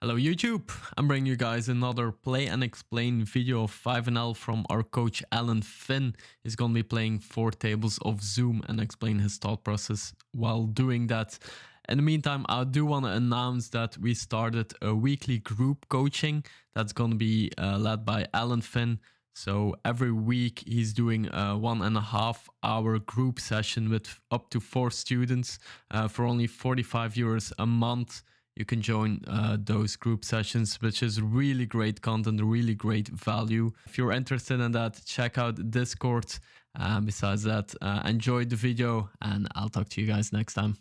Hello YouTube, I'm bringing you guys another play and explain video of 5NL from our coach Alan Finn. He's going to be playing 4 tables of Zoom and explain his thought process while doing that. In the meantime, I do want to announce that we started a weekly group coaching that's going to be led by Alan Finn. So every week he's doing a 1.5 hour group session with up to 4 students for only €45 a month. You can join those group sessions, which is really great content, really great value. If you're interested in that, check out Discord. Besides that, enjoy the video and I'll talk to you guys next time.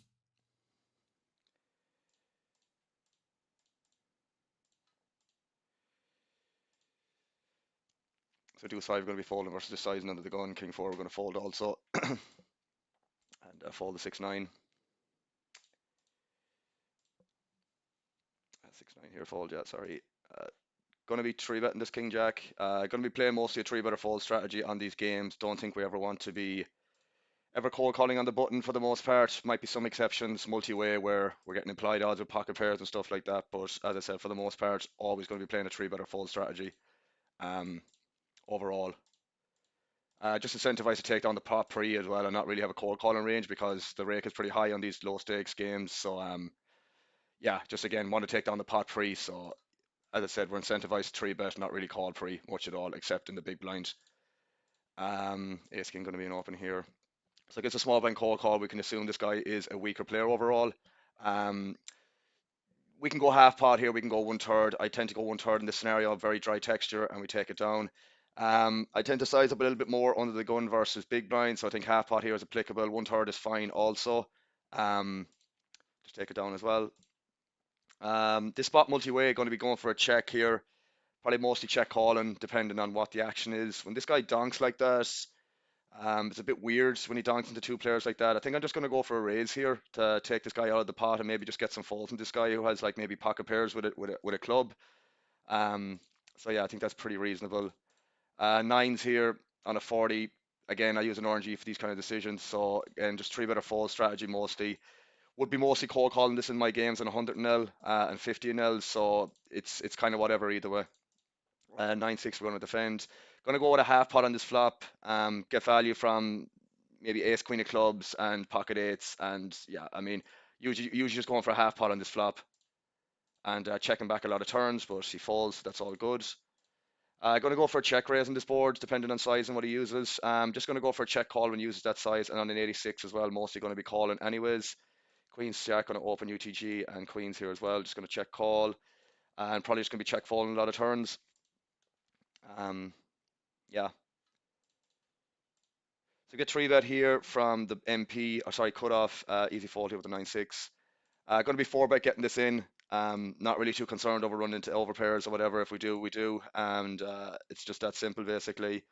So deuce 5 going to be folding versus the sizing under the gun. King 4 we're going to fold also. And fold the 6-9. 6-9 here, fold, yeah, sorry. Going to be 3-betting this King Jack. Going to be playing mostly a 3-better fold strategy on these games. Don't think we ever want to be ever cold calling on the button for the most part. Might be some exceptions, multi-way, where we're getting implied odds with pocket pairs and stuff like that. But as I said, for the most part, always going to be playing a 3-better fold strategy overall. Just incentivized to take down the pot pre as well and not really have a cold calling range because the rake is pretty high on these low stakes games. So yeah, just again want to take down the pot pre. So as I said, we're incentivized 3-bet, not really call pre much at all, except in the big blind. Ace king going to be an open here. So it's a small blind cold call. We can assume this guy is a weaker player overall. Um, we can go half pot here. We can go 1/3. I tend to go 1/3 in this scenario, very dry texture, and we take it down. I tend to size up a little bit more under the gun versus big blind, so I think half pot here is applicable. 1/3 is fine also. Just take it down as well. This spot multi-way going to be going for a check here. Probably mostly check calling, depending on what the action is. When this guy donks like that, it's a bit weird when he donks into 2 players like that. I think I'm just going to go for a raise here to take this guy out of the pot and maybe just get some folds in this guy who has like maybe pocket pairs with a club. Um, so yeah, I think that's pretty reasonable. Nines here on a 40. Again, I use an RNG for these kind of decisions. So again, just 3-better fold strategy mostly. Would be mostly cold calling this in my games on 100 nil and 50 nil. So it's kind of whatever either way. 9-6 we're going to defend. Going to go with a half pot on this flop. Get value from maybe ace queen of clubs and pocket eights. And yeah, I mean, usually just going for a half pot on this flop and checking back a lot of turns, but he falls. So that's all good. Going to go for a check raise on this board, depending on size and what he uses. Just going to go for a check call when he uses that size, and on an 86 as well, mostly going to be calling anyways. Queen's jack going to open UTG, and queens here as well, just going to check call, and probably just going to be check folding a lot of turns. Yeah. So get 3-bet here from the MP, or sorry, cut off, easy fold here with the 9-6. Going to be 4-bet getting this in. Not really too concerned over running into overpairs or whatever. If we do, we do. And it's just that simple, basically.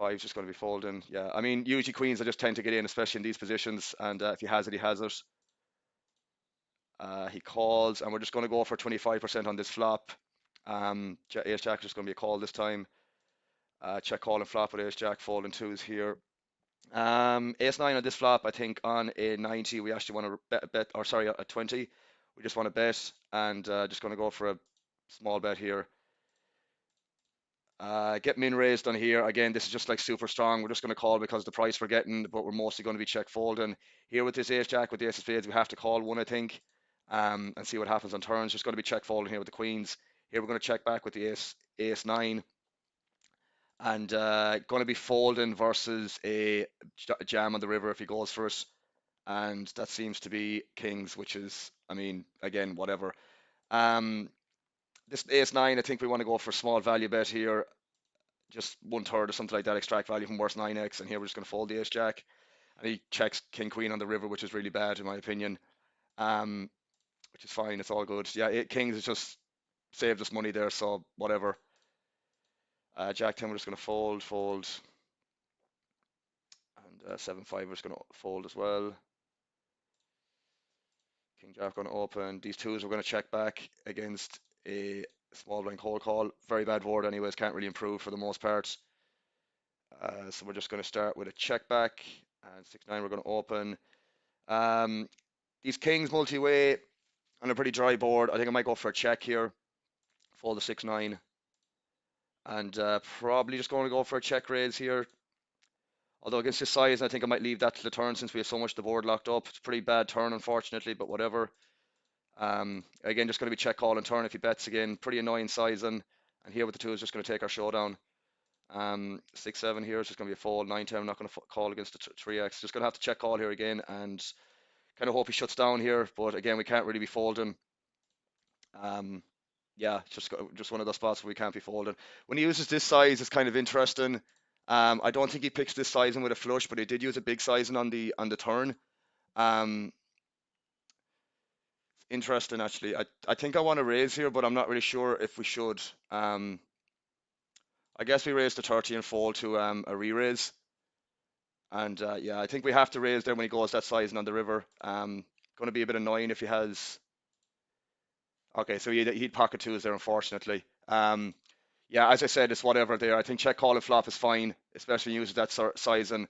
5's just going to be folding. Yeah, I mean, usually queens I just tend to get in, especially in these positions. And if he has it, he has it. He calls, and we're just going to go for 25% on this flop. Ace Jack is just going to be a call this time. Check call and flop with Ace Jack, folding 2s here. Ace 9 on this flop, I think on a 90, we actually want to bet or sorry, a 20. We just want to bet, and just going to go for a small bet here. Get min raised on here. Again, this is just like super strong. We're just going to call because of the price we're getting, but we're mostly going to be check folding. Here with this ace jack, with the ace of spades, we have to call one, I think, and see what happens on turns. Just going to be check folding here with the queens. Here we're going to check back with the ace 9. And going to be folding versus a jam on the river if he goes for it. And that seems to be kings, which is, I mean, again, whatever. This ace 9, I think we want to go for a small value bet here, just 1/3 or something like that, extract value from worst 9x, and here we're just going to fold the ace jack. And he checks king queen on the river, which is really bad in my opinion, which is fine, it's all good. Yeah, kings has just saved us money there, so whatever. Jack 10, we're just going to fold, and 7-5, we're just going to fold as well. King Jack going to open. These 2s we're going to check back against a small blind cold call. Very bad board anyways, can't really improve for the most part. So we're just going to start with a check back, and 6-9 we're going to open. These kings multi-way, on a pretty dry board. I think I might go for a check here, fold the 6-9, and probably just going to go for a check raise here. Although against his size, I think I might leave that to the turn since we have so much the board locked up. It's a pretty bad turn, unfortunately, but whatever. Again, just going to be check call and turn if he bets again. Pretty annoying sizing. And here with the two is just going to take our showdown. 6-7 here is just going to be a fold. 9-10, I'm not going to call against the 3x. Just going to have to check call here again and kind of hope he shuts down here. But again, we can't really be folding. Yeah, just one of those spots where we can't be folding. When he uses this size, it's kind of interesting. I don't think he picks this sizing with a flush, but he did use a big sizing on the turn. Um, Interesting actually. I think I want to raise here, but I'm not really sure if we should. I guess we raise to 30 and fold to a re-raise. And yeah, I think we have to raise there when he goes that sizing on the river. Going to be a bit annoying if he has. Okay, so he'd pocket twos there, unfortunately. Yeah, as I said, it's whatever there. I think check call and flop is fine, especially when he uses that sizing.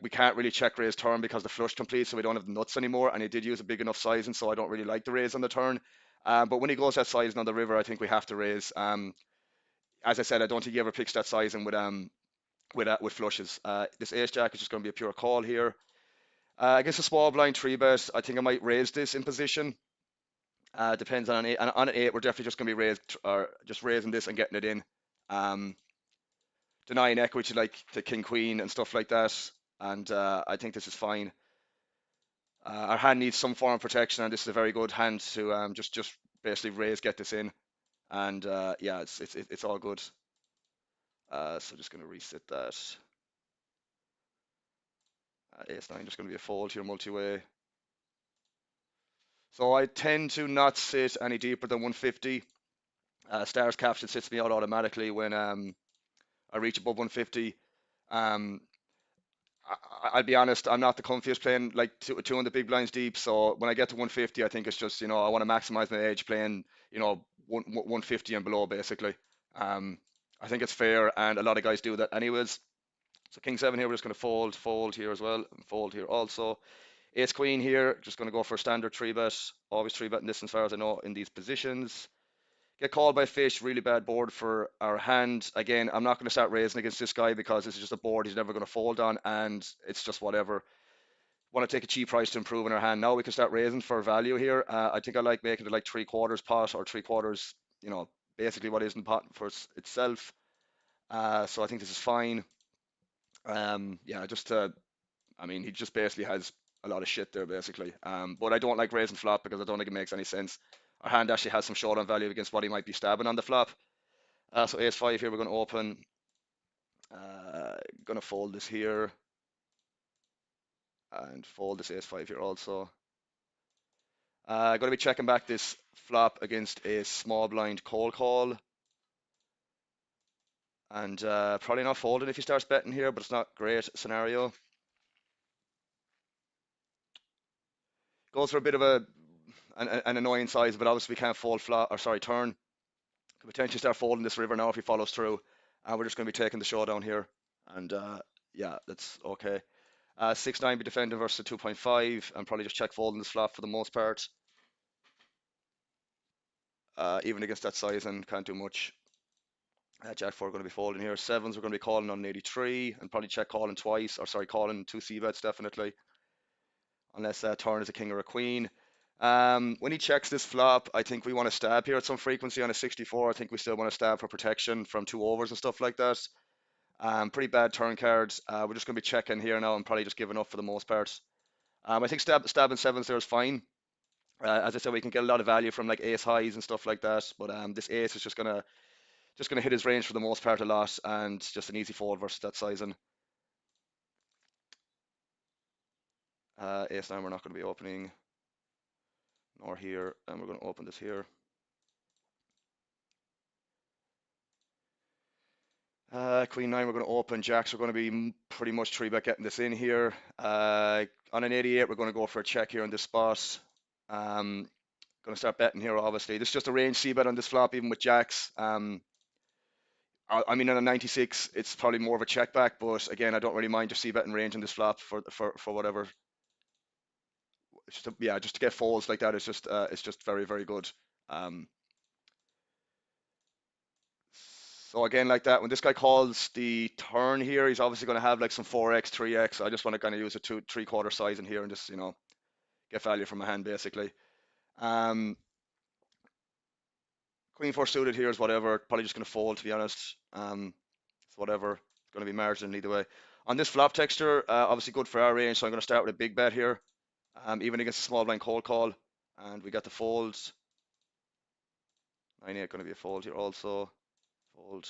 We can't really check raise turn because the flush completes, so we don't have the nuts anymore. And he did use a big enough sizing, so I don't really like the raise on the turn. But when he goes that sizing on the river, I think we have to raise. As I said, I don't think he ever picks that sizing with flushes. This ace jack is just going to be a pure call here. Against a small blind three bet, I think I might raise this in position. Depends on an eight. On an eight, we're definitely just going to be raised or just raising this and getting it in. Um, Denying equity like the king queen and stuff like that. And I think this is fine. Our hand needs some form of protection, and this is a very good hand to just basically raise, get this in, and yeah, it's all good. So just going to reset that. Ace nine just going to be a fold here multi-way. So I tend to not sit any deeper than 150. Stars caption sits me out automatically when I reach above 150. Um, I'll be honest, I'm not the comfiest playing like two on the big blinds deep. So when I get to 150, I think it's just, I want to maximize my edge playing, 150 and below basically. Um, I think it's fair, and a lot of guys do that anyways. So king seven here, we're just going to fold here as well, and fold here also. Ace queen here, just going to go for a standard three bet. Always three betting this as far as I know in these positions. Get called by fish, really bad board for our hand. Again, I'm not going to start raising against this guy because this is just a board he's never going to fold on, and it's just whatever. Want to take a cheap price to improve in our hand. Now we can start raising for value here. I think I like making it like 3/4 pot or 3/4, basically what is in the pot for itself. So I think this is fine. Yeah, I mean, he just basically has a lot of shit there, basically. But I don't like raising flop because I don't think it makes any sense. Our hand actually has some showdown value against what he might be stabbing on the flop. So ace five here, we're going to open. Going to fold this here and fold this ace five here also. Going to be checking back this flop against a small blind cold call. And probably not folding if he starts betting here, but it's not great scenario. Goes for a bit of an annoying size, but obviously we can't fold flop, or sorry, turn. Could potentially start folding this river now if he follows through. And we're just going to be taking the showdown here. And yeah, that's okay. 6-9 be defending versus a 2.5, and probably just check folding this flop for the most part. Even against that size, and can't do much. Jack 4 going to be folding here. Sevens we're going to be calling on 83, and probably check calling twice, or sorry, calling two C bets definitely. Unless turn is a king or a queen. When he checks this flop, I think we want to stab here at some frequency on a 64. I think we still want to stab for protection from two overs and stuff like that. Pretty bad turn cards. We're just going to be checking here now and probably just giving up for the most part. I think stabbing sevens there is fine. As I said, we can get a lot of value from like ace highs and stuff like that. But this ace is just gonna hit his range for the most part a lot, and just an easy fold versus that sizing. Ace nine we're not going to be opening, nor here, and we're going to open this here. Queen nine we're going to open. Jacks are going to be pretty much three bet getting this in here. On an 88 we're going to go for a check here on this spot. Going to start betting here obviously. This is just a range C bet on this flop even with jacks. I mean on a 96 it's probably more of a check back, but again I don't really mind just C betting range on this flop for whatever. yeah, just to get folds like that is just it's just very, very good. Um, so again, like that, when this guy calls the turn here, he's obviously going to have like some 4x, 3x. I just want to kind of use a 3/4 size in here and just, get value from my hand basically. Um, Queen 4 suited here is whatever. Probably just going to fold, to be honest. It's whatever. It's going to be marginal either way. On this flop texture, obviously good for our range, so I'm going to start with a big bet here, even against a small blind cold call. And we got the folds. 9-8 going to be a fold here also. Fold.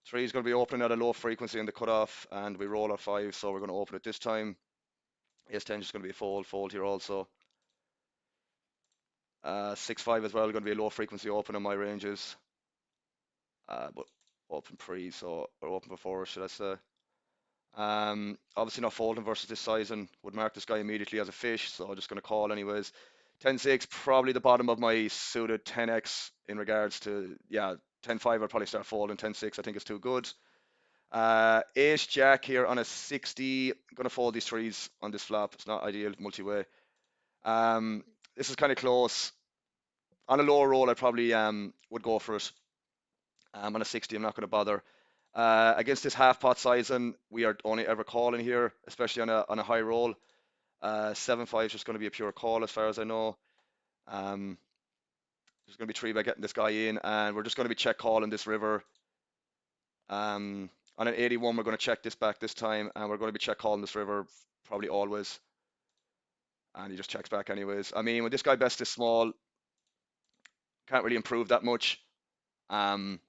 3 is going to be opening at a low frequency in the cutoff, and we roll our 5, so we're going to open it this time. Ace 10 is going to be a fold here also. 6-5 as well, going to be a low frequency open on my ranges. But open pre, so or open before, should I say. Obviously not folding versus this size and would mark this guy immediately as a fish, so I'm just going to call anyways. 10-6, probably the bottom of my suited 10x in regards to, yeah, 10-5 I'll probably start folding. 10-6 I think is too good. Ace Jack here on a 60. I'm going to fold these threes on this flop. It's not ideal multi-way. This is kind of close. On a lower roll, I probably would go for it. On a 60, I'm not going to bother. Against this half pot sizing, we are only ever calling here, especially on a high roll. 7-5 is just going to be a pure call as far as I know. There's going to be three by getting this guy in, and we're just going to be check calling this river. On an 81, we're going to check this back this time, and we're going to be check calling this river probably always. And he just checks back anyways. I mean, when this guy bets this small, can't really improve that much. Probably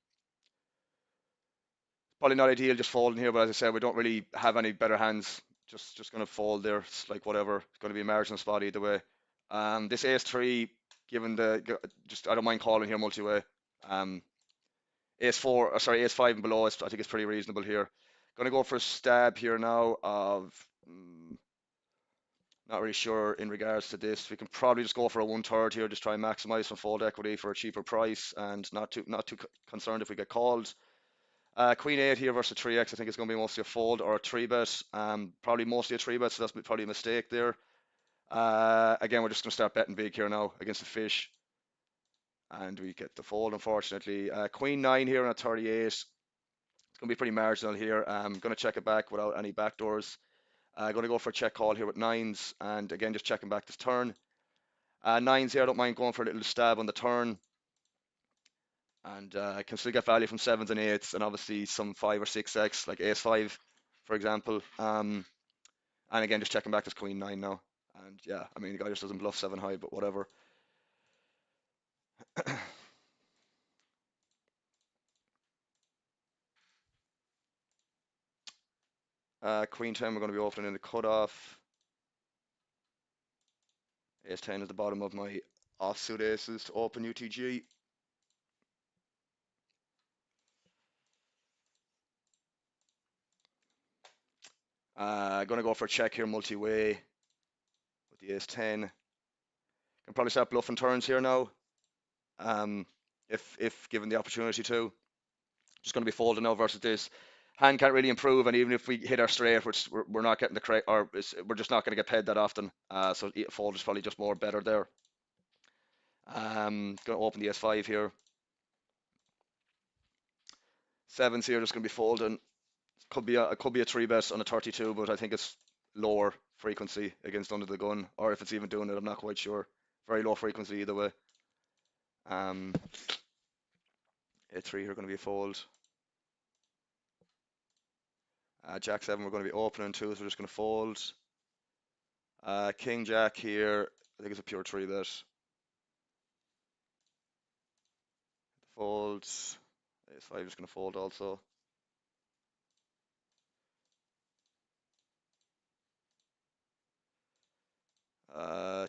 not ideal just folding here, but as I said, we don't really have any better hands. Just going to fold there. It's like whatever. It's going to be a marginal spot either way. This ace 3, given I don't mind calling here multi-way. Ace 4, ace 5 and below, I think it's pretty reasonable here. Going to go for a stab here now of, not really sure in regards to this. We can probably just go for a 1/3 here, just try and maximize some fold equity for a cheaper price, and not too concerned if we get called. Queen 8 here versus 3x, I think it's going to be mostly a fold or a 3-bet. Probably mostly a 3-bet, so that's probably a mistake there. Again, we're just going to start betting big here now against the fish. And we get the fold, unfortunately. Queen 9 here on a 38. It's going to be pretty marginal here. I'm going to check it back without any backdoors. Going to go for a check call here with 9s. And again, just checking back this turn. 9s here, I don't mind going for a little stab on the turn. And I can still get value from 7s and 8s, and obviously some 5 or 6x, like ace 5, for example. And again, just checking back this queen 9 now. And yeah, I mean, the guy just doesn't bluff 7 high, but whatever. Queen 10, we're going to be opening in the cutoff. Ace 10 is the bottom of my offsuit aces to open UTG. Going to go for a check here multi-way with the ace 10. Can probably start bluffing turns here now, if given the opportunity to. Just going to be folding now versus this. Hand can't really improve, and even if we hit our straight, we're not getting the correct, or we're just not going to get paid that often. So fold is probably just more better there. Going to open the S5 here. 7s here, just going to be folding. Could be a 3-bet on a 32, but I think it's lower frequency against under the gun, or if it's even doing it, I'm not quite sure. Very low frequency either way. A3 here going to be a fold. Jack 7 we're going to be opening too, so we're just going to fold. King Jack here, I think it's a pure 3-bet. Folds. Ace 5 is going to fold also.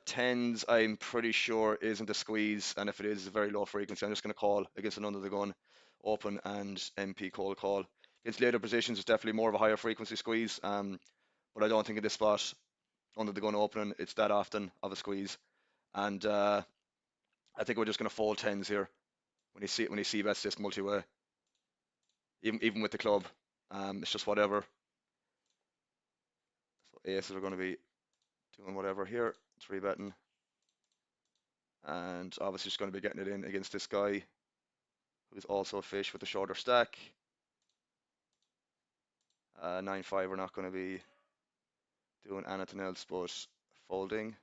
Tens, I'm pretty sure isn't a squeeze, and if it is, it's a very low frequency. I'm just going to call against an under the gun, open and MP cold call. Against later positions, it's definitely more of a higher frequency squeeze. But I don't think in this spot, under the gun opening, it's that often of a squeeze. And I think we're just going to fold 10s here when he see bets this multi-way, even with the club. It's just whatever. So aces are going to be doing whatever here, 3-betting, and obviously just going to be getting it in against this guy who's also a fish with a shorter stack. 9-5, we're not going to be doing anything else but folding.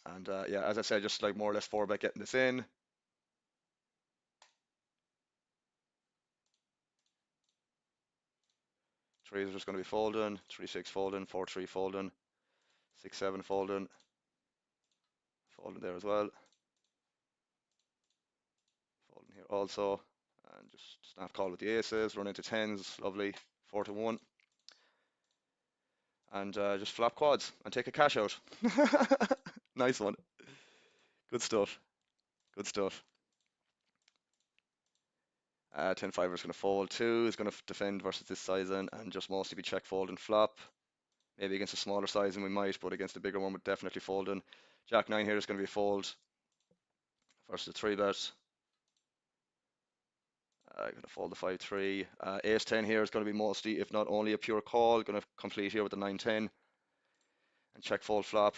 And yeah, as I said, just like more or less 4-bet getting this in. Threes are just going to be folding, 3-6 folding, 4-3 folding, 6-7 folding, folding there as well, folding here also, and just snap call with the aces, run into tens, lovely, 4-1, and just flop quads and take a cash out. Nice one, good stuff, good stuff. 10-5 is going to fold, 2 is going to defend versus this sizing and just mostly be check fold and flop. Maybe against a smaller sizing we might, but against a bigger one we're definitely folding. Jack 9 here is going to be a fold versus a 3-bet. Going to fold the 5-3. Ace 10 here is going to be mostly, if not only, a pure call. Going to complete here with the 9-10 and check fold flop.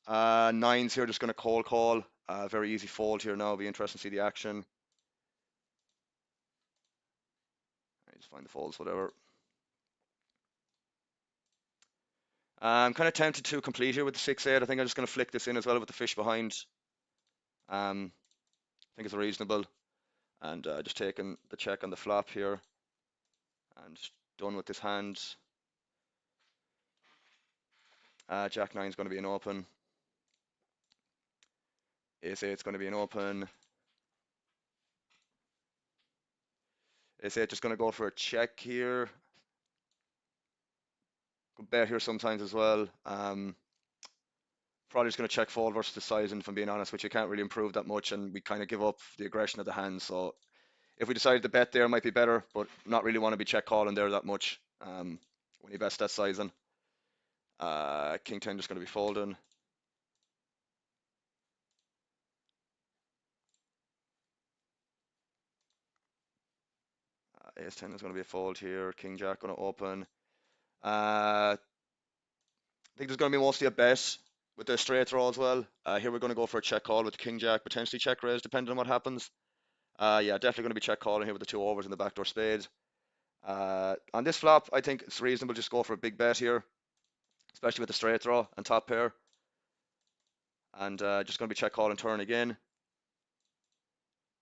Nines here, just going to call. Very easy fold here now. Be interesting to see the action. I just find the folds, whatever. I'm kind of tempted to complete here with the 6-8. I think I'm just going to flick this in as well with the fish behind. I think it's reasonable. And just taking the check on the flop here. And done with this hand. Jack 9 is going to be an open. Ace 8 is going to be an open. Ace 8 just going to go for a check here. Good bet here sometimes as well. Probably just going to check fold versus the sizing, if I'm being honest, which you can't really improve that much, and we kind of give up the aggression of the hand. So if we decided to bet there, it might be better, but not really want to be check calling there that much when you bet that sizing. King 10 just going to be folding. Ace 10 is going to be a fold here. King Jack going to open. I think there's going to be mostly a bet with the straight draw as well. Here we're going to go for a check call with King Jack, potentially check raise depending on what happens. Yeah, definitely going to be check calling here with the 2 overs and the backdoor spade. On this flop, I think it's reasonable just go for a big bet here, especially with the straight draw and top pair. And just going to be check call and turn again.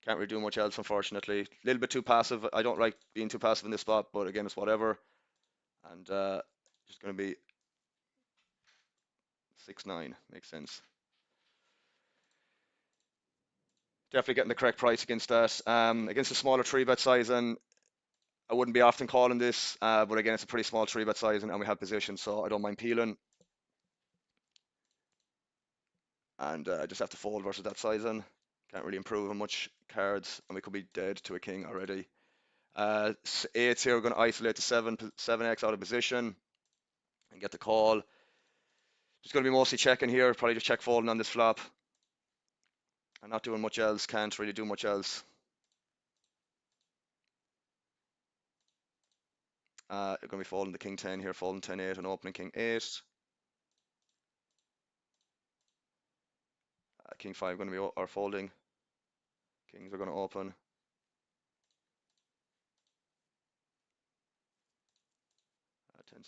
Can't really do much else, unfortunately. A little bit too passive. I don't like being too passive in this spot, but again, it's whatever. And just going to be 6-9. Makes sense. Definitely getting the correct price against that. Against a smaller 3-bet size, and I wouldn't be often calling this, but again, it's a pretty small 3-bet size, and we have position, so I don't mind peeling. And I just have to fold versus that sizing. Can't really improve on much cards, and we could be dead to a king already. 8s here, we're going to isolate the 7x out of position and get the call. Just going to be mostly checking here, probably just check folding on this flop. I'm not doing much else, can't really do much else. You're going to be folding the king 10 here, folding 10-8 and opening king 8. King 5 going to be or folding. Kings are going to open.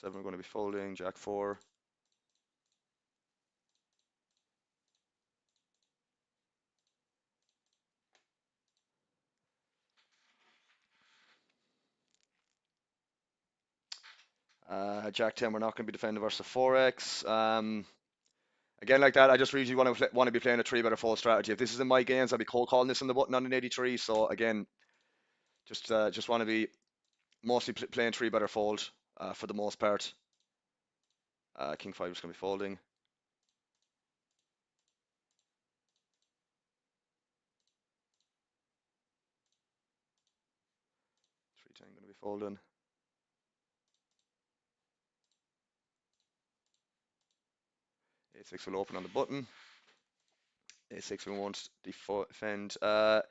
10-7 we're going to be folding. Jack 4. Jack 10 we're not going to be defending versus 4x. Again, like that, I just really want to be playing a 3-bet or fold strategy. If this is in my games, I'll be cold calling this on the button on an 83. So again, just want to be mostly playing 3-bet or fold for the most part. King 5 is going to be folding. 3-10 going to be folding. 8-6 will open on the button. 8-6 we won't defend. On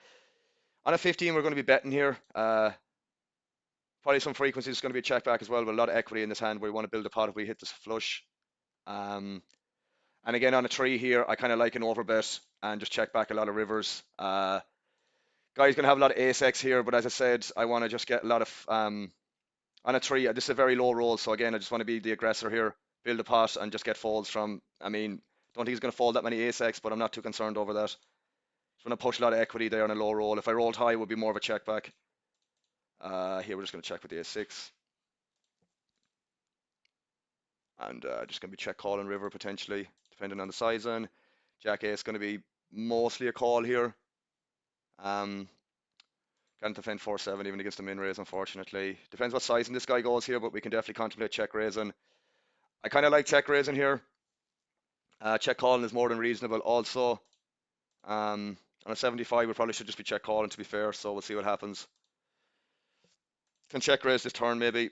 a 15 we're going to be betting here. Probably some frequency is going to be a check back as well, but a lot of equity in this hand where we want to build a pot if we hit this flush. And again, on a tree here, I kind of like an overbet and just check back a lot of rivers. Guy's going to have a lot of ace X here, but as I said, I want to just get a lot of, on a tree, this is a very low roll, so again, I just want to be the aggressor here, build a pot and just get folds from, I mean, don't think he's going to fold that many ace X, but I'm not too concerned over that. Just want to push a lot of equity there on a low roll. If I rolled high, it would be more of a check back. Here we're just going to check with the ace 6. And just going to be check calling river potentially, depending on the sizing. Jack ace going to be mostly a call here. Can't defend 4-7 even against the min raise, unfortunately. Depends what sizing this guy goes here, but we can definitely contemplate check raising. I kind of like check raising here. Check calling is more than reasonable also. On a 75, we probably should just be check calling, to be fair, so we'll see what happens. Can check raise this turn maybe.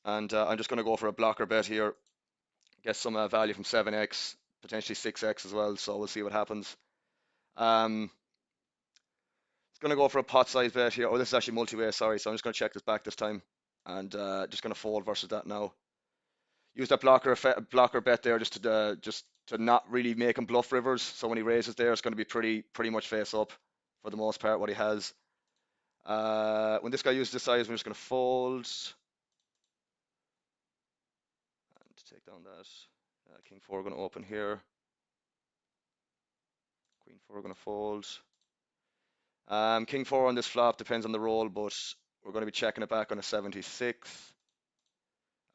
And I'm just going to go for a blocker bet here. Get some value from 7x, potentially 6x as well, so we'll see what happens. It's going to go for a pot size bet here. Oh, this is actually multi-way, sorry, so I'm just going to check this back this time. And just going to fold versus that now. Use that blocker bet there just to not really make him bluff rivers. So when he raises there, it's going to be pretty much face up for the most part what he has. When this guy uses this size, we're just going to fold. And to take down that. King 4 going to open here. Queen 4 going to fold. King 4 on this flop depends on the roll, but we're going to be checking it back on a 76.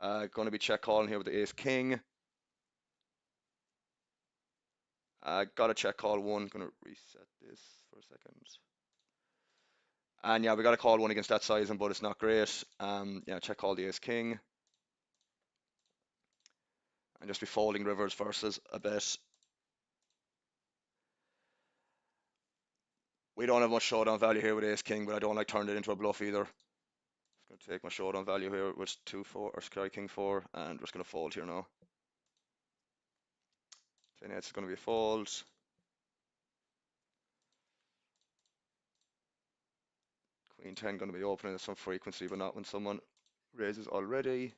Going to be check calling here with the ace king. Got a check call 1. Going to reset this for a second. And yeah, we got a call 1 against that sizing, but it's not great. Yeah, check call the ace king. And just be folding rivers versus a bet. We don't have much showdown value here with ace king, but I don't like turning it into a bluff either. Just going to take my showdown value here with 2-4 or sky king 4, and we're just going to fold here now. 10-8 is going to be a fold. Queen 10 going to be opening at some frequency, but not when someone raises already.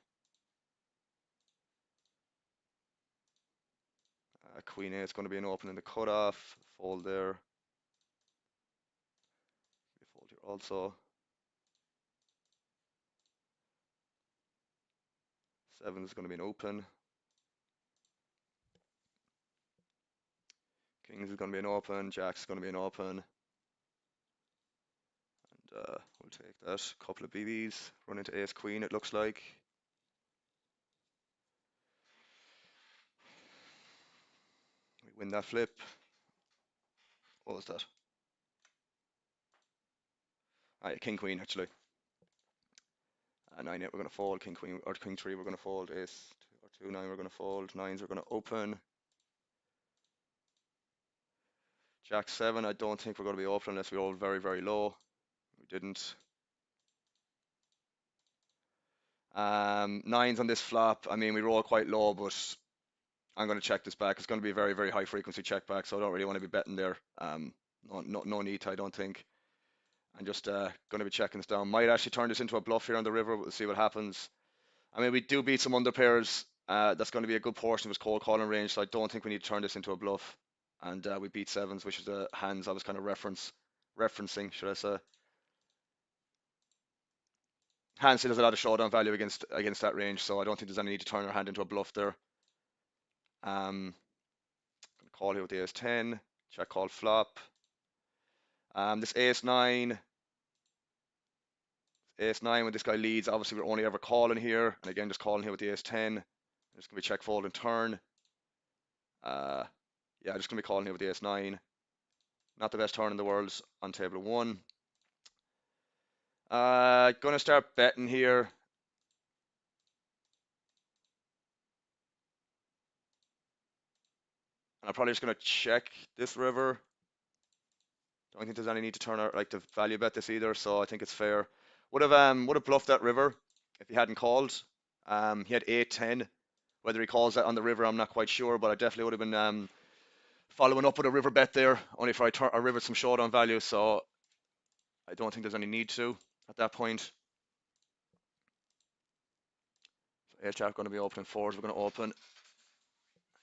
Queen 8 is going to be an open in the cutoff. Fold there. Fold here also. 7 is going to be an open. Kings is going to be an open. Jacks is going to be an open. And we'll take that. Couple of BBs. Run into ace queen, it looks like. We win that flip. What was that? Yeah, king queen actually. 9-8 we're going to fold. King queen or king 3 we're going to fold. Ace 2 or 2-9 we're going to fold. 9s we're going to open. Jack 7 I don't think we're going to be open unless we roll very, very low. We didn't. 9s on this flop. I mean, we roll quite low, but I'm going to check this back. It's going to be a very, very high frequency check back, so I don't really want to be betting there. No need to, I don't think. I'm just going to be checking this down. Might actually turn this into a bluff here on the river. We'll see what happens. I mean, we do beat some under pairs. That's going to be a good portion of his cold calling range, so I don't think we need to turn this into a bluff. And we beat 7s, which is the hands I was kind of referencing, should I say. Hand still has a lot of showdown value against that range, so I don't think there's any need to turn our hand into a bluff there. Gonna call here with the ace 10, check call flop. This ace 9 when this guy leads, obviously we're only ever calling here, and again just calling here with the ace 10. Just gonna be check fold and turn. Yeah, just gonna be calling here with the ace 9. Not the best turn in the world on table 1. Gonna start betting here. And I'm probably just gonna check this river. Don't think there's any need to turn out like to value bet this either, so I think it's fair. Would have bluffed that river if he hadn't called. He had 8-10. Whether he calls that on the river, I'm not quite sure, but I definitely would have been following up with a river bet there, only for I river some showdown value, so I don't think there's any need to at that point. Ace jack going to be opening. Fours we're going to open.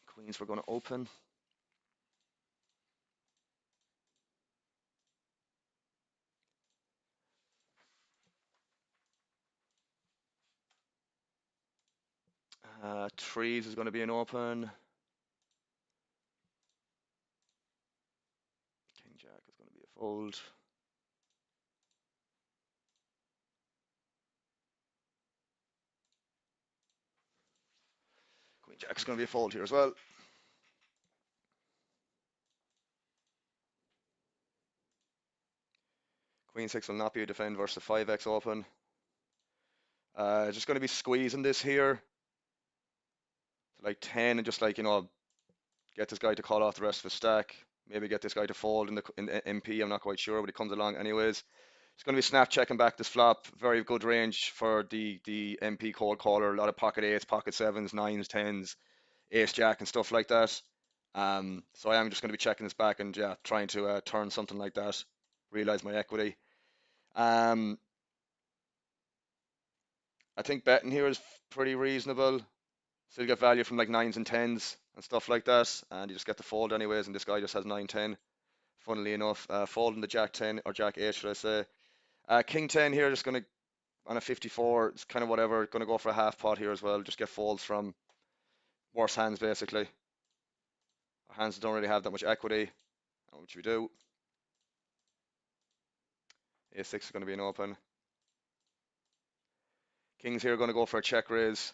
Queens we're going to open. Threes is going to be an open. King jack is going to be a fold. Queen jack is going to be a fold here as well. Queen six will not be a defend versus 5x open. Just going to be squeezing this here to like 10 and just like, get this guy to call off the rest of the stack. Maybe get this guy to fold in the MP. I'm not quite sure, but he comes along anyways. It's going to be snap checking back this flop. Very good range for the MP cold caller. A lot of pocket eights, pocket sevens, nines, tens, ace jack, and stuff like that. So I am just going to be checking this back and yeah, trying to turn something like that. Realize my equity. I think betting here is pretty reasonable. Still get value from like nines and tens and stuff like that, and you just get the fold anyways. And this guy just has 9-10. Funnily enough, folding the jack 10 or jack 8, should I say? King 10 here, just gonna on a 54. It's kind of whatever. Gonna go for a half pot here as well. Just get folds from worse hands basically. Our hands don't really have that much equity. What should we do? A6 is going to be an open. Kings here going to go for a check raise.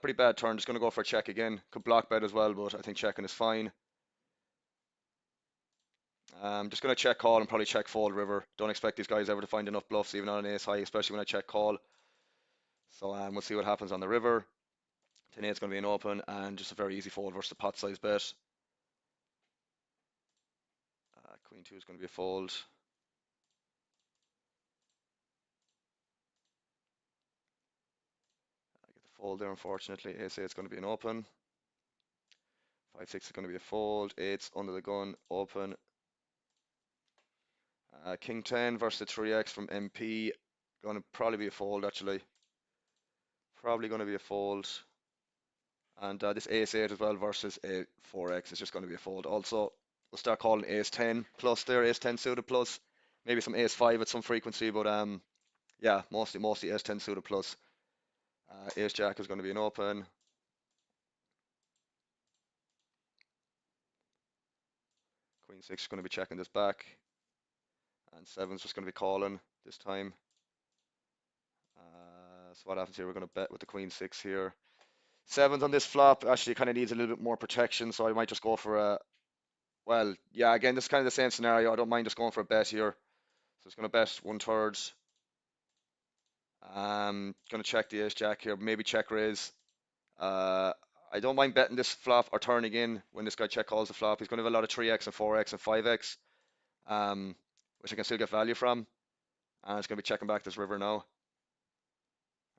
Pretty bad turn. Just going to go for a check again. Could block bet as well, but I think checking is fine. Just going to check call and probably check fold river. Don't expect these guys ever to find enough bluffs, even on an ace high, especially when I check call. So we'll see what happens on the river. 10-8 is going to be an open, and just a very easy fold versus a pot size bet. Queen 2 is going to be a fold. I get the fold there, unfortunately. Ace 8 is going to be an open. 5-6 is going to be a fold. 8's under the gun, open. King 10 versus the 3x from MP. Going to probably be a fold, actually. Probably going to be a fold. And this ace 8 as well versus a 4x is just going to be a fold. Also, we'll start calling ace 10 plus there, ace 10 suited plus. Maybe some ace 5 at some frequency, but yeah, mostly ace 10 suited plus. Ace jack is going to be an open. Queen 6 is going to be checking this back. And 7's just going to be calling this time. So what happens here? We're going to bet with the queen 6 here. 7's on this flop actually kind of needs a little bit more protection, so I might just go for a, well, yeah, again, this is kind of the same scenario. I don't mind just going for a bet here. So it's going to bet 1/3. Going to check the ace jack here, maybe check raise. I don't mind betting this flop or turning in when this guy check calls the flop. He's going to have a lot of 3x and 4x and 5x, which I can still get value from. And it's going to be checking back this river now.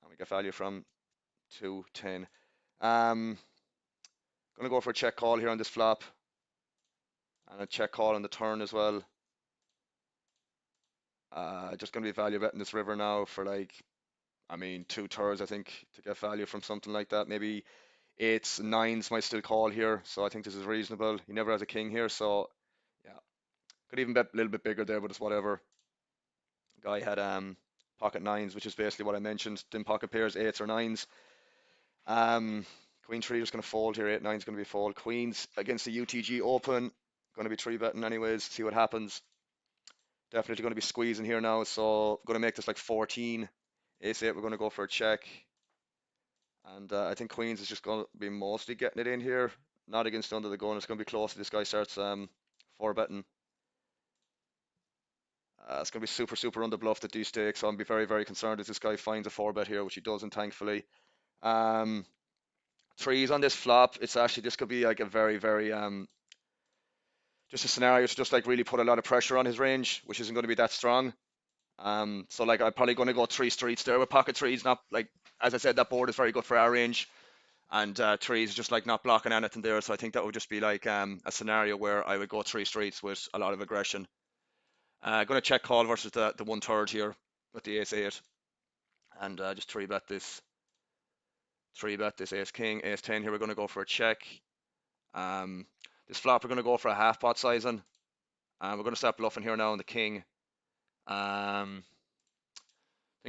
And we get value from 2-10. Going to go for a check call here on this flop. And a check call on the turn as well. Just going to be value betting this river now for like, I mean, 2/3, I think, to get value from something like that. Maybe 8s, 9s might still call here. So I think this is reasonable. He never has a king here. So yeah, could even bet a little bit bigger there, but it's whatever. Guy had pocket 9s, which is basically what I mentioned. Didn't pocket pairs, 8s or 9s. Queen 3 just going to fold here. 8-9 is going to be fold. Queens against the UTG open. Going to be 3-betting anyways. See what happens. Definitely going to be squeezing here now. So going to make this like 14. Ace 8, we're going to go for a check. And I think Queens is just going to be mostly getting it in here. Not against under the gun. It's going to be close if this guy starts 4-betting. It's going to be super underbluffed at these stakes. So I'm be very, very concerned if this guy finds a 4-bet here, which he doesn't, thankfully. Threes on this flop. It's actually, this could be like a very, very just a scenario to just like really put a lot of pressure on his range, which isn't going to be that strong. So like I'm probably going to go 3 streets there with pocket threes. Not like, as I said, that board is very good for our range, and threes just like not blocking anything there. So I think that would just be like a scenario where I would go 3 streets with a lot of aggression. Going to check call versus the 1/3 here with the ace 8. and just three bet this ace king, ace 10 here. We're going to go for a check. Um, this flop we're going to go for a half pot sizing, and we're going to start bluffing here now on the king. Thing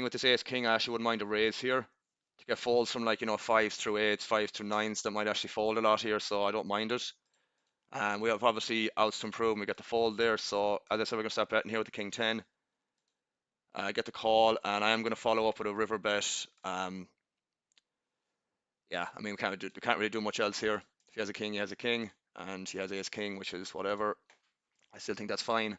with this ace king, I actually wouldn't mind a raise here to get folds from, like, fives through eights, fives through nines that might actually fold a lot here, so I don't mind it. And we have obviously outs to improve, and we get the fold there. So as I said, we're going to start betting here with the king 10. Get the call, and I am going to follow up with a river bet. Yeah, I mean, we can't really do much else here. If he has a king, he has a king, and he has ace king, which is whatever. I still think that's fine.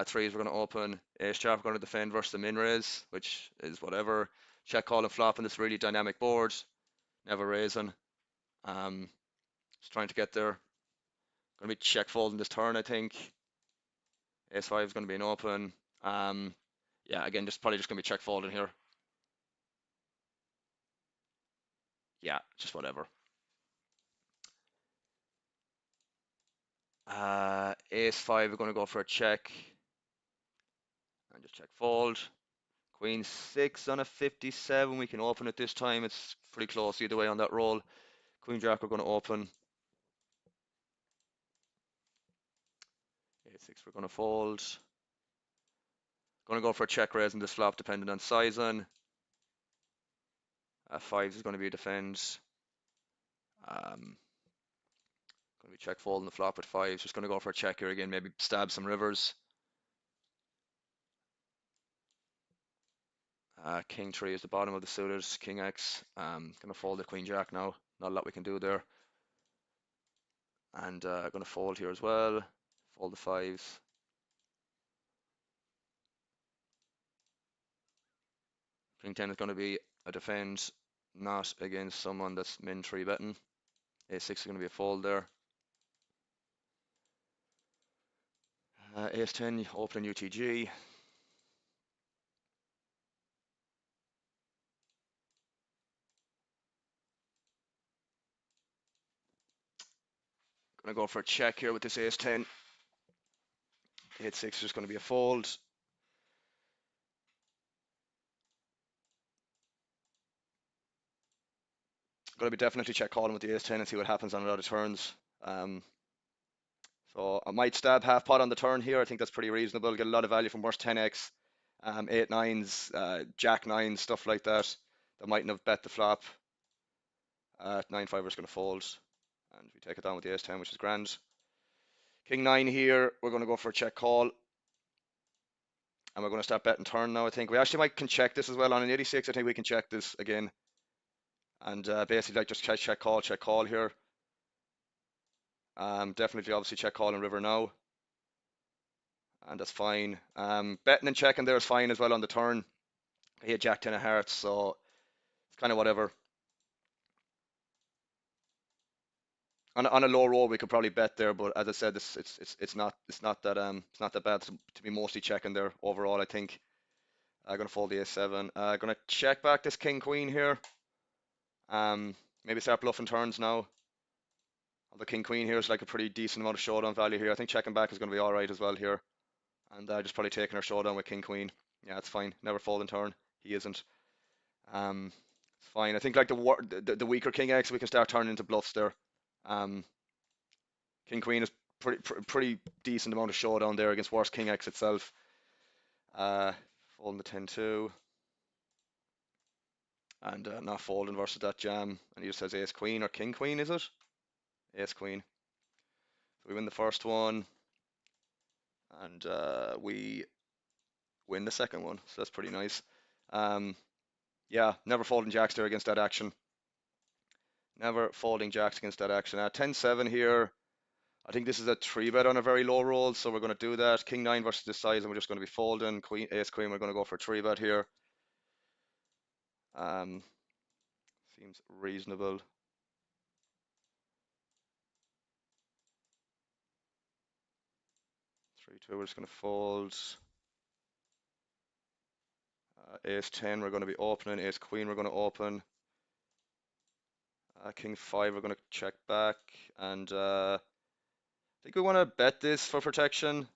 Threes, we're going to open. Ace jack, we're going to defend versus the min raise, which is whatever. Check, call, and flop on this really dynamic board. Never raising. Just trying to get there. Going to be check folding this turn, I think. Ace 5 is going to be an open. Yeah, again, probably just going to be check folding here. Yeah, just whatever. Ace 5, we're going to go for a check. And just check fold. Queen 6 on a 57. We can open it this time. It's pretty close either way on that roll. Queen jack, we're going to open. Ace 6, we're going to fold. Going to go for a check raise in this flop, depending on sizing. 5 is going to be a defend. Going to be check folding the flop at 5. Just going to go for a check here again. Maybe stab some rivers. King 3 is the bottom of the suited. King X. Gonna fold the Queen Jack now. Not a lot we can do there. And gonna fold here as well. Fold the fives. King 10 is gonna be a defend, not against someone that's min 3 betting. Ace 6 is gonna be a fold there. Ace 10, open UTG. Gonna go for a check here with this Ace 10. Ace 6 is just gonna be a fold. Gonna be definitely check calling with the Ace 10 and see what happens on a lot of turns. So I might stab half pot on the turn here. I think that's pretty reasonable. Get a lot of value from worst 10x, 8 nines, jack nines, stuff like that. That mightn't have bet the flop. 9-5 is going to fold, and we take it down with the ace 10, which is grand. King 9 here. We're going to go for a check call, and we're going to start betting turn now. I think we actually can check this as well on an 86. I think we can check this again, and basically like just check call here. Definitely obviously check call and river now. And that's fine. Betting and checking there is fine as well on the turn. He had Jack 10 of hearts, so it's kind of whatever. On a low roll, we could probably bet there, but as I said, it's not that bad to be mostly checking there overall. I think I'm gonna fold the a7. Gonna check back this king queen here. Maybe start bluffing turns now. The king queen here is like a pretty decent amount of showdown value here. I think checking back is gonna be all right as well here, and just probably taking our showdown with king queen. Yeah, it's fine. Never folding turn. He isn't. It's fine. I think like the weaker king X, we can start turning into bluffs there. Um, King Queen is pretty decent amount of showdown there against worse king X itself. Folding the 10-2. And not folding versus that jam. And he just says ace queen or king queen, is it? Ace queen. So we win the first one. And we win the second one. So that's pretty nice. Yeah, never folding jacks there against that action. Never folding jacks against that action. 10-7 here. I think this is a 3-bet on a very low roll, so we're going to do that. King 9 versus this size, and we're just going to be folding. Queen, ace queen, we're going to go for a 3-bet here. Seems reasonable. 3-2, we're just going to fold. Ace 10, we're going to be opening. Ace queen, we're going to open. King 5, we're going to check back. And I think we want to bet this for protection.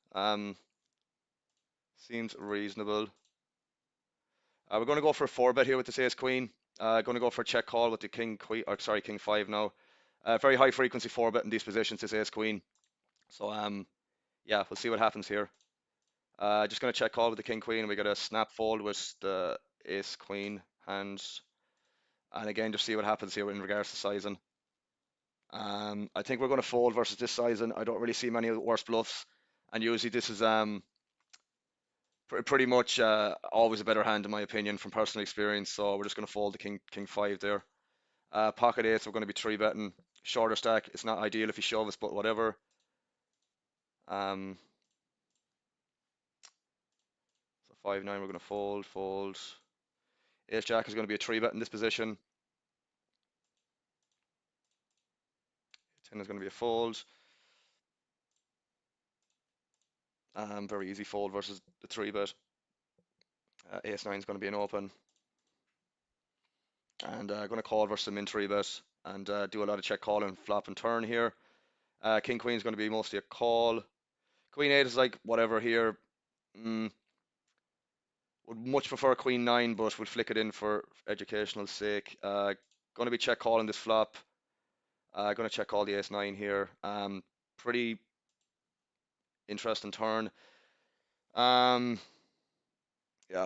Seems reasonable. We're going to go for a 4 bet here with this ace queen. Going to go for a check call with the king queen, or sorry, king 5 now. Very high frequency 4 bet in these positions, this ace queen. So yeah, we'll see what happens here. Just going to check call with the king queen. We got a snap fold with the ace queen hands. And again, just see what happens here in regards to sizing. I think we're going to fold versus this sizing. I don't really see many worse bluffs. And usually this is pretty much always a better hand in my opinion from personal experience. So we're just going to fold the king 5 there. Pocket eights, we're going to be 3 betting. Shorter stack, it's not ideal if he shoves, but whatever. So 5-9, we're going to fold. Ace jack is going to be a 3 bet in this position. 10 is going to be a fold. Very easy fold versus the 3 bet. Ace 9 is going to be an open. And going to call versus a min 3 bet and do a lot of check call and flop and turn here. King queen is going to be mostly a call. Queen 8 is like whatever here. Would much prefer queen 9, but we'll flick it in for educational sake. Going to be check calling this flop. Going to check call the ace 9 here. Pretty interesting turn. Yeah,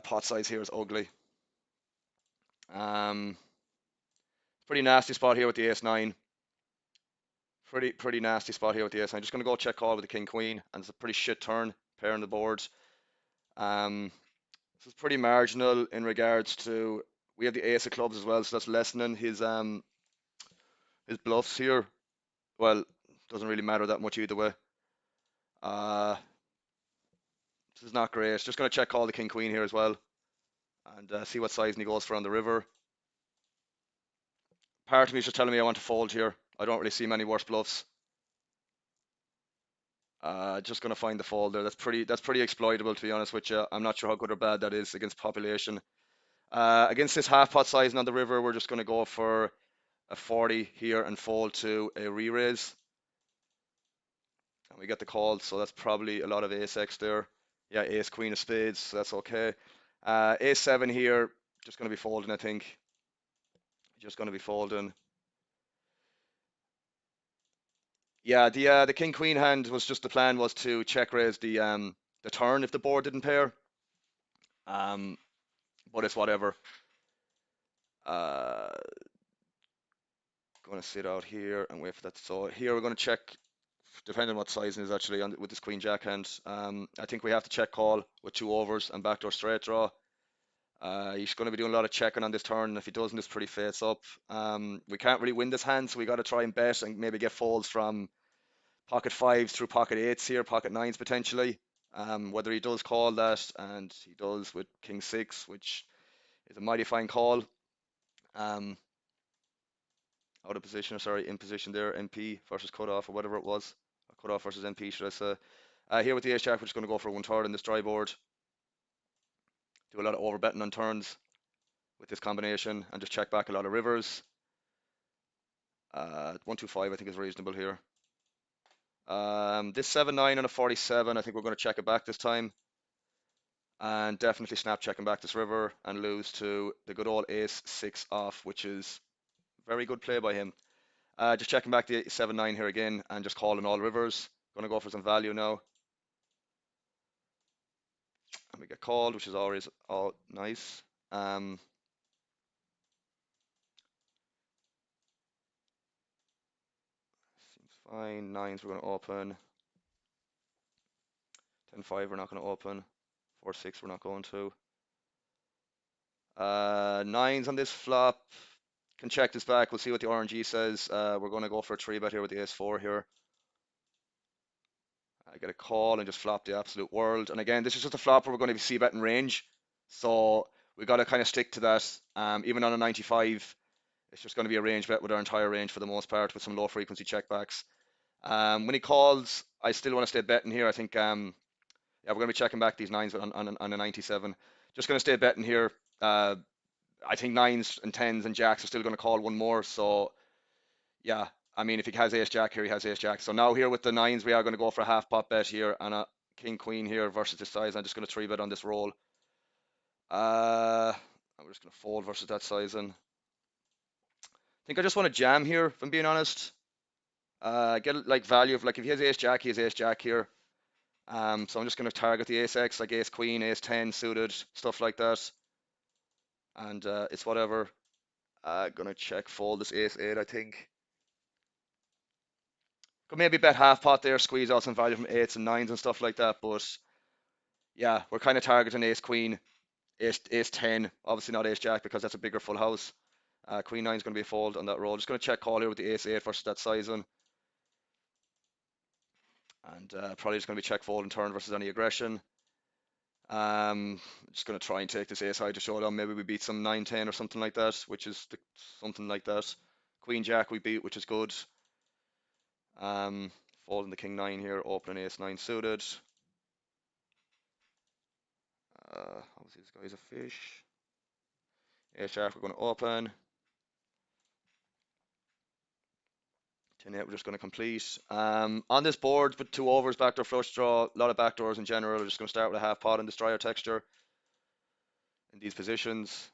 pot size here is ugly. Pretty nasty spot here with the ace 9. Pretty nasty spot here with the ace 9. Just going to go check call with the king queen, and it's a pretty shit turn, pair on the board. This is pretty marginal in regards to, we have the ace of clubs as well, so that's lessening his bluffs here. Well, doesn't really matter that much either way. This is not great. Just going to check call the king queen here as well, and see what sizing he goes for on the river. Part of me is just telling me I want to fold here. I don't really see many worse bluffs. Just going to find the fold there. That's pretty exploitable, to be honest with you. I'm not sure how good or bad that is against population. Against this half pot sizing on the river, we're just going to go for a 40 here and fold to a re-raise. And we get the call, so that's probably a lot of ace X there. Yeah, ace queen of spades, so that's okay. Ace 7 here, just going to be folding, I think. Just going to be folding. Yeah, the king queen hand was just, the plan was to check raise the turn if the board didn't pair. But it's whatever. Going to sit out here and wait for that. So here we're going to check, depending on what sizing is actually on with this queen jack hand. I think we have to check call with 2 overs and backdoor straight draw. He's going to be doing a lot of checking on this turn, and if he doesn't, it's pretty face up. We can't really win this hand, so we got to try and bet and maybe get folds from pocket 5s through pocket 8s here, pocket 9s potentially. Whether he does call that, and he does with king 6, which is a mighty fine call. Out of position, or sorry, in position there, MP versus cutoff, or whatever it was. Cutoff versus MP, should I say. Here with the ace jack, we're just going to go for 1/3 in this dry board. Do a lot of over betting on turns with this combination, and just check back a lot of rivers. 125, I think, is reasonable here. This 7-9 and a 47, I think we're going to check it back this time. And definitely snap checking back this river and lose to the good old ace 6 off, which is very good play by him. Just checking back the 7-9 here again and just calling all rivers. Going to go for some value now. And we get called, which is always all nice. Seems fine. 9s we're going to open. 10-5 we're not going to open. 4-6 we're not going to. 9s on this flop. Can check this back. We'll see what the RNG says. We're going to go for a 3-bet here with the ace 4 here. I get a call and just flop the absolute world. And again, this is just a flop where we're going to be c-betting range. So we got to kind of stick to that. Even on a 95, it's just going to be a range bet with our entire range for the most part, with some low frequency checkbacks. When he calls, I still want to stay betting here. I think, yeah, we're going to be checking back these 9s on a 97. Just going to stay betting here. I think 9s and 10s and jacks are still going to call one more. So yeah, I mean, if he has ace jack here, he has ace jack. So now here with the 9s, we are going to go for a half pot bet here and a king queen here versus this size. I'm just going to 3-bet on this roll. And we're just gonna fold versus that sizing. I think I just want to jam here, if I'm being honest. Get like value of like if he has ace jack, he has ace jack here. So I'm just gonna target the ace X, like ace queen, ace 10 suited, stuff like that. And it's whatever. Gonna check fold this ace 8, I think. Could maybe bet half pot there, squeeze out some value from 8s and 9s and stuff like that. But yeah, we're kind of targeting ace queen, ace 10. Obviously not ace jack because that's a bigger full house. Queen 9 is going to be a fold on that roll. Just going to check call here with the ace 8 versus that sizing. And probably just going to be check fold and turn versus any aggression. Just going to try and take this ace high to showdown. Maybe we beat some 9-10 or something like that, which is something like that. Queen jack we beat, which is good. Um, Folding the king 9 here, opening ace 9 suited. Obviously this guy's a fish. Ace jack we're going to open. 10-8 we're just going to complete. On this board with 2 overs, backdoor flush draw, a lot of backdoors in general. We're just going to start with a half pot and destroy our texture in these positions.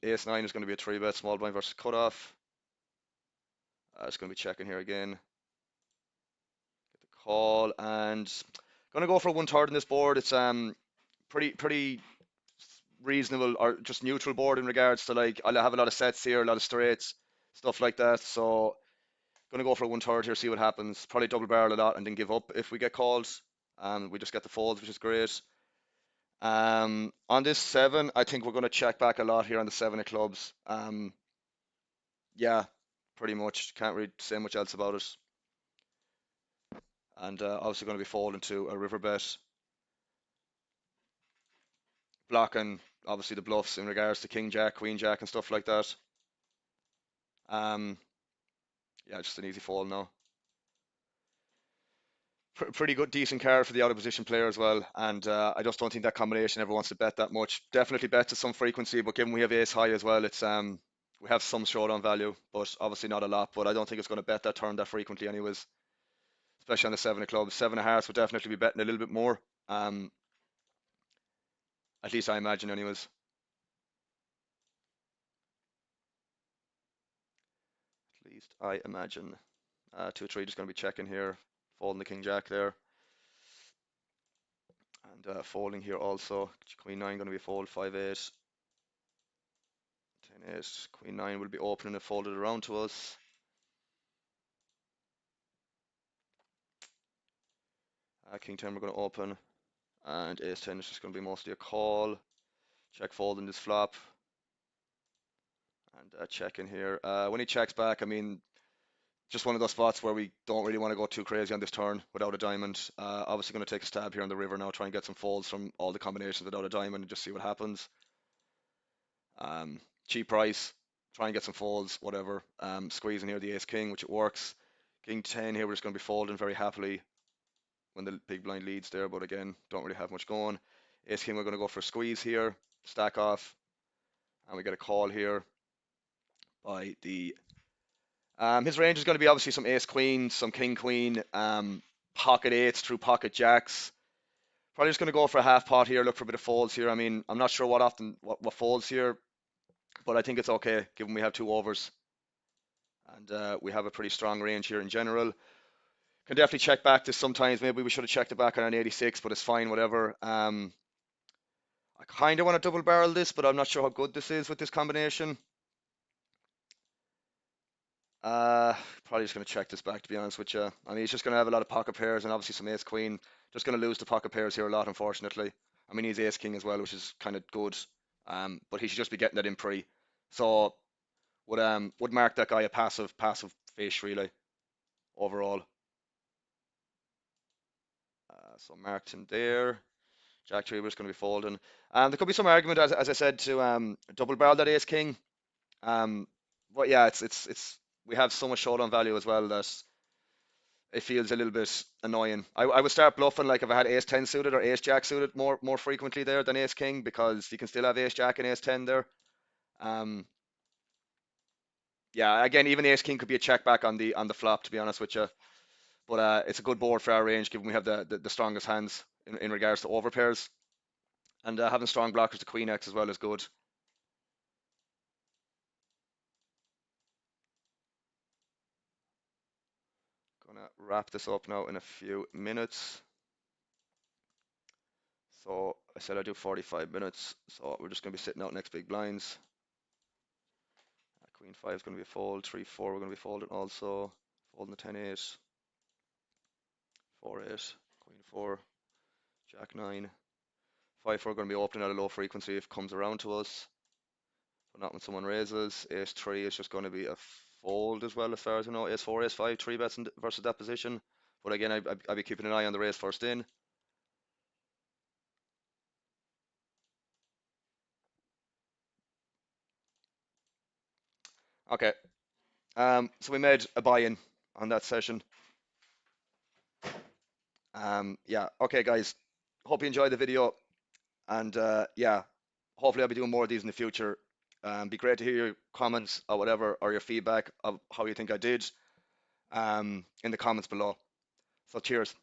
Ace 9 is going to be a 3-bet, small blind versus cutoff. Just going to be checking here again. Get the call and going to go for 1/3 in this board. It's pretty reasonable or just neutral board in regards to like I'll have a lot of sets here, a lot of straights, stuff like that. So gonna go for 1/3 here, see what happens. Probably double barrel a lot and then give up if we get calls. We just get the folds, which is great. On this 7, I think we're gonna check back a lot here on the 7 of clubs. Yeah, pretty much. Can't really say much else about it. And obviously gonna be folding to a river bet, blocking obviously the bluffs in regards to king jack, queen jack, and stuff like that. Um, yeah, just an easy fold now. Pretty good, decent card for the out of position player as well. And I just don't think that combination ever wants to bet that much. Definitely bet to some frequency, but given we have ace high as well, it's we have some showdown value, but obviously not a lot. But I don't think it's going to bet that turn that frequently, anyways. Especially on the 7 of clubs, 7 of hearts would definitely be betting a little bit more. At least I imagine, anyways. At least I imagine. 2-3 just going to be checking here, folding the king jack there. And folding here also. Queen 9 going to be fold, 5-8. 10-8. Queen 9 will be opening and folded around to us. King 10 we're going to open. And ace 10 is just going to be mostly a call. Check fold in this flop. And check in here. When he checks back, I mean, just one of those spots where we don't really want to go too crazy on this turn without a diamond. Obviously going to take a stab here on the river now, try and get some folds from all the combinations without a diamond and just see what happens. Cheap price, try and get some folds, whatever. Squeezing here the ace king, which it works. King 10 here, we're just going to be folding very happily when the big blind leads there, but again, don't really have much going. Ace king, we're going to go for a squeeze here, stack off, and we get a call here by the his range is going to be obviously some ace queen, some king queen, pocket eights through pocket jacks. Probably just going to go for a half pot here, look for a bit of folds here. I mean, I'm not sure what folds here, but I think it's okay given we have 2 overs and we have a pretty strong range here in general. Can definitely check back this sometimes. Maybe we should have checked it back on an 86, but it's fine, whatever. I kind of want to double barrel this, but I'm not sure how good this is with this combination. Uh, Probably just going to check this back, to be honest with you. I mean, he's just going to have a lot of pocket pairs and obviously some ace queen. Just going to lose the pocket pairs here a lot, unfortunately. I mean, he's ace king as well, which is kind of good. But he should just be getting that in pre. So would mark that guy a passive fish really overall. So marked him there. Jack 3 was going to be folding. There could be some argument, as I said, to double barrel that ace king. But yeah, it's we have so much showdown value as well that it feels a little bit annoying. I would start bluffing like if I had ace 10 suited or ace jack suited more frequently there than ace king because you can still have ace jack and ace 10 there. Um, yeah, again, even ace king could be a check back on the flop, to be honest with you. But it's a good board for our range given we have the strongest hands in regards to overpairs. And having strong blockers to queen x as well is good. gonna wrap this up now in a few minutes. So I said I'd do 45 minutes. So we're just gonna be sitting out next big blinds. Queen 5 is gonna be a fold. 3-4 we're gonna be folding also. Folding the 10-8. 4-8. Queen 4. Jack 9. 5-4 going to be opening at a low frequency if it comes around to us. But not when someone raises. Ace-3 is just going to be a fold as well, as far as I know. Ace-4, Ace-5, 3 bets versus that position. But again, I'd be keeping an eye on the raise first in. Okay. So we made a buy-in on that session. Yeah. Okay, guys. Hope you enjoyed the video. And yeah, hopefully I'll be doing more of these in the future. Be great to hear your comments or whatever, or your feedback of how you think I did in the comments below. So cheers.